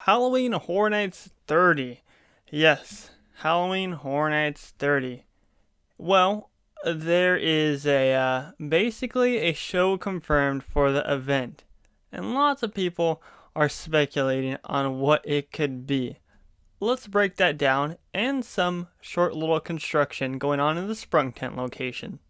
Halloween Horror Nights 30. Yes, Halloween Horror Nights 30. Well, there is basically a show confirmed for the event, and lots of people are speculating on what it could be. Let's break that down, and some short little construction going on in the Sprung tent location.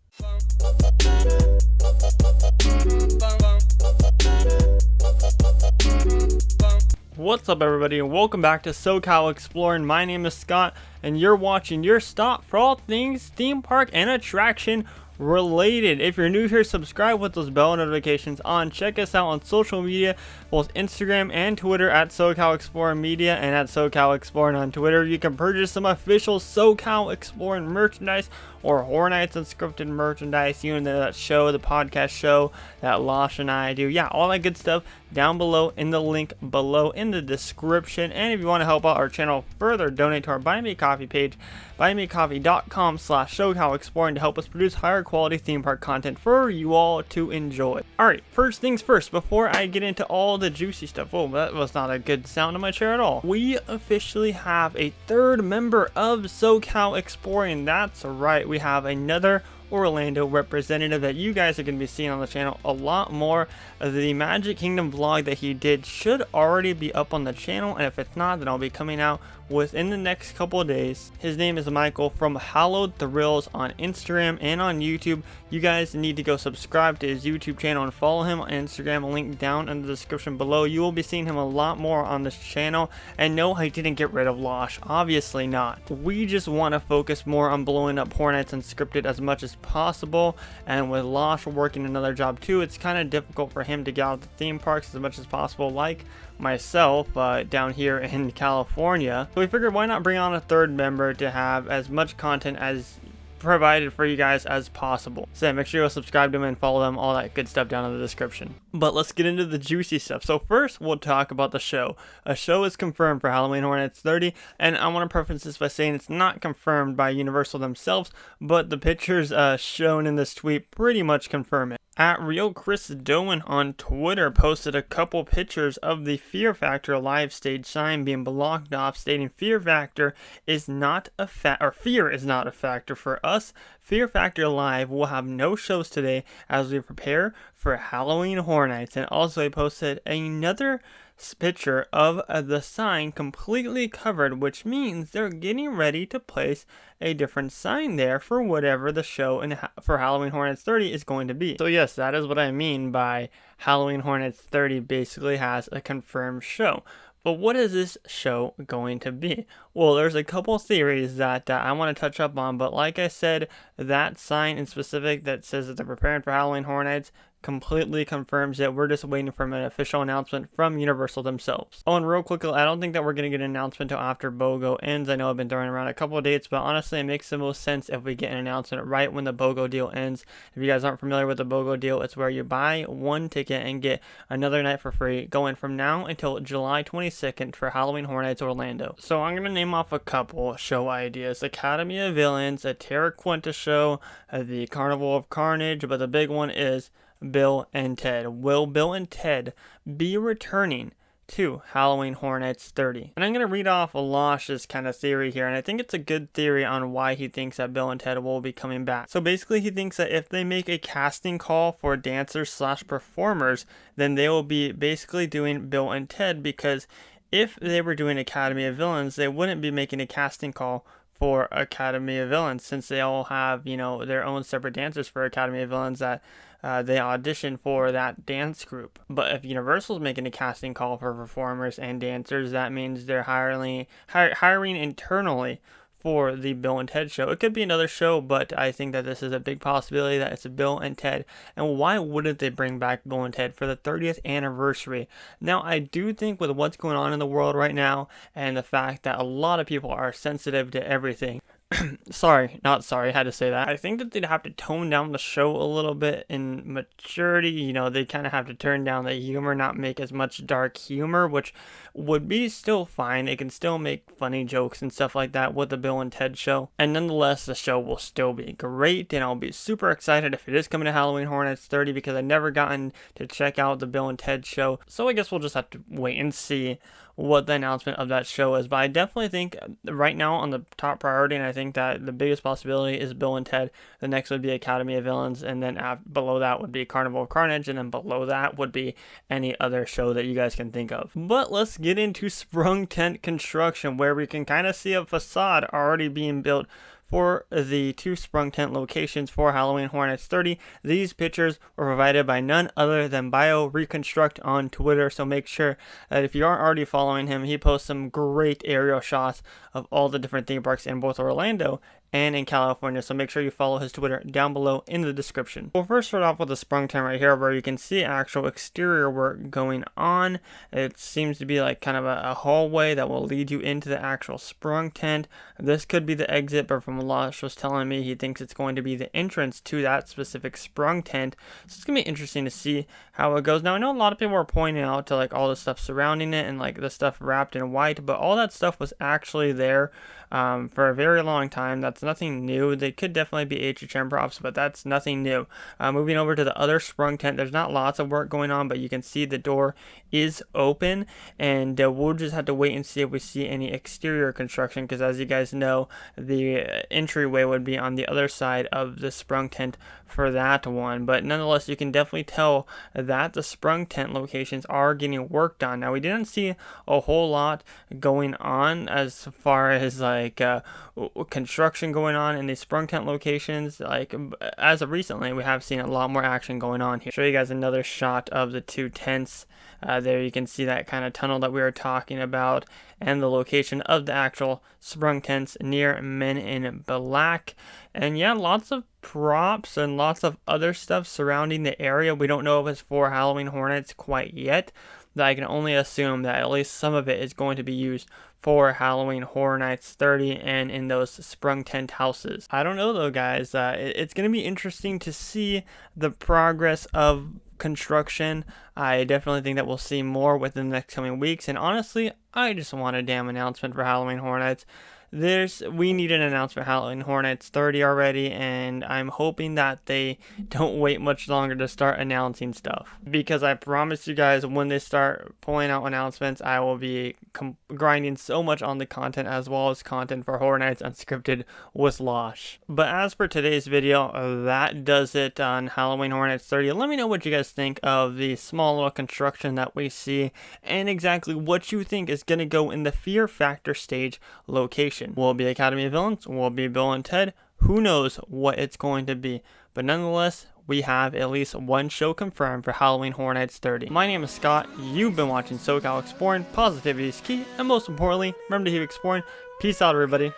What's up, everybody, and welcome back to SoCal Exploring. My name is Scott, and you're watching your stop for all things theme park and attraction related. If you're new here, subscribe with those bell notifications on. Check us out on social media, both Instagram and Twitter at SoCal Exploring Media and at SoCal Exploring on Twitter. You can purchase some official SoCal Exploring merchandise or Horror Nights Unscripted merchandise, you know, that show, the podcast show that Losh and I do. Yeah, all that good stuff down below in the link below in the description. And if you want to help out our channel further, donate to our Buy Me a Coffee page, buymeacoffee.com/SoCalExploring, to help us produce higher quality theme park content for you all to enjoy. Alright, first things first, before I get into all the juicy stuff. Oh, that was not a good sound in my chair at all. We officially have a third member of SoCal Exploring. That's right, we have another Orlando representative that you guys are going to be seeing on the channel a lot more. The Magic Kingdom vlog that he did should already be up on the channel, and if it's not, then I'll be coming out within the next couple of days. His name is Michael from Hallowed Thrills on Instagram and on YouTube. You guys need to go subscribe to his YouTube channel and follow him on Instagram, link down in the description below. You will be seeing him a lot more on this channel. And no, I didn't get rid of Losh, obviously not. We just want to focus more on blowing up Horror Nights Unscripted as much as possible, and with Losh working another job too, it's kind of difficult for him to get out the theme parks as much as possible, like myself down here in California. So we figured, why not bring on a third member to have as much content as provided for you guys as possible. So yeah, make sure you subscribe to them and follow them, all that good stuff down in the description. But let's get into the juicy stuff. So first, we'll talk about the show. A show is confirmed for Halloween Horror Nights 30, and I want to preface this by saying it's not confirmed by Universal themselves, but the pictures shown in this tweet pretty much confirm it. At Real Chris Doan on Twitter posted a couple pictures of the Fear Factor live stage sign being blocked off, stating Fear Factor is not a fear is not a factor for us. Fear Factor Live will have no shows today as we prepare for Halloween Horror Nights. And also he posted another picture of the sign completely covered, which means they're getting ready to place a different sign there for whatever the show for Halloween Horror Nights 30 is going to be. So yes, that is what I mean by Halloween Horror Nights 30 basically has a confirmed show. But what is this show going to be? Well, there's a couple theories that I want to touch up on, but like I said, that sign in specific that says that they're preparing for Halloween Horror Nights completely confirms it. We're just waiting for an official announcement from Universal themselves. Oh, and real quickly, I don't think that we're going to get an announcement until after BOGO ends. I know I've been throwing around a couple of dates, but honestly, it makes the most sense if we get an announcement right when the BOGO deal ends. If you guys aren't familiar with the BOGO deal, it's where you buy one ticket and get another night for free, going from now until July 22nd for Halloween Horror Nights Orlando. So I'm going to name off a couple show ideas. Academy of Villains, a Terra Quinta show, the Carnival of Carnage, but the big one is Bill and Ted. Will Bill and Ted be returning to Halloween Horror Nights 30? And I'm going to read off Losh's kind of theory here, and I think it's a good theory on why he thinks that Bill and Ted will be coming back. So basically, he thinks that if they make a casting call for dancers/performers, then they will be basically doing Bill and Ted, because if they were doing Academy of Villains, they wouldn't be making a casting call for Academy of Villains, since they all have, you know, their own separate dancers for Academy of Villains that they audition for that dance group. But if Universal's making a casting call for performers and dancers, that means they're hiring internally for the Bill and Ted show. It could be another show, but I think that this is a big possibility that it's a Bill and Ted. And why wouldn't they bring back Bill and Ted for the 30th anniversary? Now, I do think with what's going on in the world right now, and the fact that a lot of people are sensitive to everything, not sorry, I had to say that. I think that they'd have to tone down the show a little bit in maturity. You know, they kind of have to turn down the humor, not make as much dark humor, which would be still fine. It can still make funny jokes and stuff like that with the Bill and Ted show. And nonetheless, the show will still be great. And I'll be super excited if it is coming to Halloween Horror Nights 30 because I've never gotten to check out the Bill and Ted show. So I guess we'll just have to wait and see what the announcement of that show is. But I definitely think right now on the top priority, and I think that the biggest possibility is Bill and Ted. The next would be Academy of Villains, and then below that would be Carnival of Carnage, and then below that would be any other show that you guys can think of. But let's get into Sprung tent construction, where we can kind of see a facade already being built for the 2 Sprung tent locations for Halloween Horror Nights 30. These pictures were provided by none other than Bio Reconstruct on Twitter, so make sure that if you aren't already following him, he posts some great aerial shots of all the different theme parks in both Orlando and in California, so make sure you follow his Twitter down below in the description. We'll first start off with the Sprung tent right here, where you can see actual exterior work going on. It seems to be like kind of a hallway that will lead you into the actual Sprung tent. This could be the exit, but from what Losh was telling me, he thinks it's going to be the entrance to that specific Sprung tent. So it's gonna be interesting to see how it goes. Now I know a lot of people are pointing out to like all the stuff surrounding it and like the stuff wrapped in white, but all that stuff was actually there for a very long time. That's nothing new. They could definitely be HHN props, but that's nothing new. Moving over to the other Sprung tent, there's not lots of work going on, but you can see the door is open, and we'll just have to wait and see if we see any exterior construction, because as you guys know, the entryway would be on the other side of the Sprung tent for that one. But nonetheless, you can definitely tell that the Sprung tent locations are getting work done. Now we didn't see a whole lot going on as far as like construction going on in the Sprung tent locations. Like as of recently, we have seen a lot more action going on here. Show you guys another shot of the 2 tents. There you can see that kind of tunnel that we were talking about, and the location of the actual Sprung tents near Men in Black. And yeah, lots of props and lots of other stuff surrounding the area. We don't know if it's for Halloween Horror Nights quite yet, but I can only assume that at least some of it is going to be used for Halloween Horror Nights 30 and in those Sprung tent houses. I don't know though, guys. It's going to be interesting to see the progress of construction. I definitely think that we'll see more within the next coming weeks, and honestly, I just want a damn announcement for Halloween Horror Nights. We need an announcement for Halloween Horror Nights 30 already, and I'm hoping that they don't wait much longer to start announcing stuff, because I promise you guys, when they start pulling out announcements, I will be grinding so much on the content, as well as content for Horror Nights Unscripted with Losh. But as for today's video, that does it on Halloween Horror Nights 30. Let me know what you guys think of the small little construction that we see, and exactly what you think is going to go in the Fear Factor stage location. Will it be Academy of Villains? Will it be Bill and Ted? Who knows what it's going to be. But nonetheless, we have at least one show confirmed for Halloween Horror Nights 30. My name is Scott. You've been watching SoCal Exploring. Positivity is key. And most importantly, remember to keep exploring. Peace out, everybody.